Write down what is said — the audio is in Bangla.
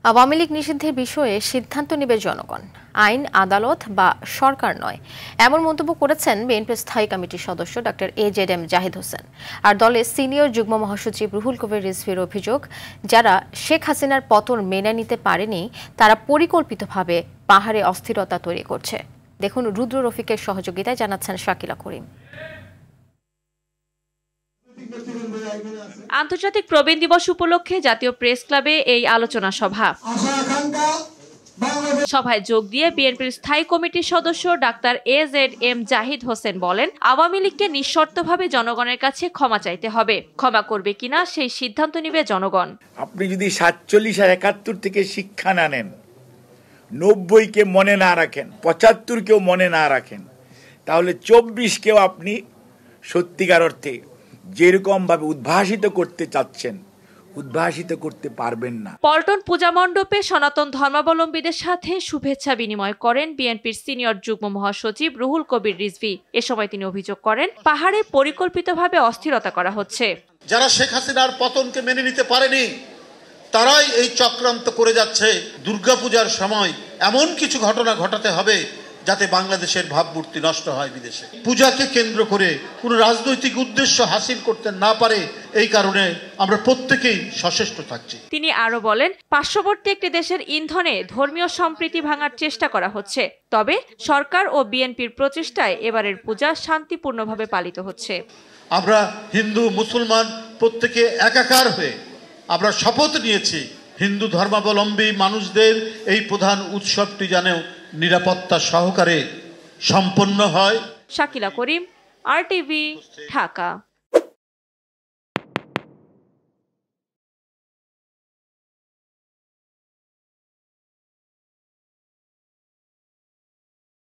আওয়ামী লীগ নিষিদ্ধের বিষয়ে সিদ্ধান্ত নেবে জনগণ, আইন আদালত বা সরকার নয়, এমন মন্তব্য করেছেন বিএনপির স্থায়ী কমিটির সদস্য ডক্টর AZM জাহিদ হোসেন। আর দলের সিনিয়র যুগ্ম মহাসচিব রুহুল কবির রিজভীর অভিযোগ, যারা শেখ হাসিনার পতন মেনে নিতে পারেনি তারা পরিকল্পিতভাবে পাহাড়ে অস্থিরতা তৈরি করছে। দেখুন রুদ্র রফিকের সহযোগিতায় জানাচ্ছেন শাকিলা করিম। আন্তর্জাতিক প্রবীণ দিবস উপলক্ষে জাতীয় প্রেস ক্লাবে এই আলোচনা সভায় যোগ দিয়ে বিএনপির স্থায়ী কমিটির সদস্য ডাক্তার AZM জাহিদ হোসেন বলেন, আওয়ামী লীগকে নিঃশর্তভাবে জনগণের কাছে ক্ষমা চাইতে হবে। ক্ষমা করবে কিনা সেই সিদ্ধান্ত নেবে জনগণ। আপনি যদি 47 আর 71 থেকে শিক্ষা না নেন, 90-কে মনে না রাখেন, 75-কেও মনে না রাখেন, তাহলে 24-কেও আপনি সত্যিকার অর্থে যেরকম ভাবে উদ্ভাসিত করতে চাচ্ছেন উদ্ভাসিত করতে পারবেন না। পল্টন পূজা মণ্ডপে সনাতন ধর্মাবলম্বীদের সাথে শুভেচ্ছা বিনিময় করেন বিএনপির সিনিয়র যুগ্ম মহাসচিব রুহুল কবির রিজভী। এ সময় তিনি অভিযোগ করেন, পাহাড়ে পরিকল্পিতভাবে অস্থিরতা করা হচ্ছে। যারা শেখ হাসিনার পতনকে মেনে নিতে পারেনি তারাই এই চক্রান্ত করে যাচ্ছে। দুর্গাপূজার সময় এমন কিছু ঘটনা ঘটাতে হবে যাতে বাংলাদেশের ভাবমূর্তি নষ্ট হয় বিদেশে। পূজাকে কেন্দ্র করে কোনো রাজনৈতিক উদ্দেশ্য হাসিল করতে না পারে, এই কারণে আমরা প্রত্যেকেই সচেষ্ট থাকছি। তিনি আরো বলেন, পার্শ্ববর্তী একটি দেশের ইন্ধনে ধর্মীয় সম্প্রীতি ভাঙার চেষ্টা করা হচ্ছে। তবে সরকার ও বিএনপির প্রচেষ্টায় এবারের পূজা শান্তিপূর্ণভাবে পালিত হচ্ছে। আমরা হিন্দু মুসলমান প্রত্যেকে একাকার হয়ে আমরা শপথ নিয়েছি, হিন্দু ধর্মাবলম্বী মানুষদের এই প্রধান উৎসবটি যেন নিরাপত্তা সহকারে সম্পন্ন হয়। শাকিলা করিম, RTV, ঢাকা।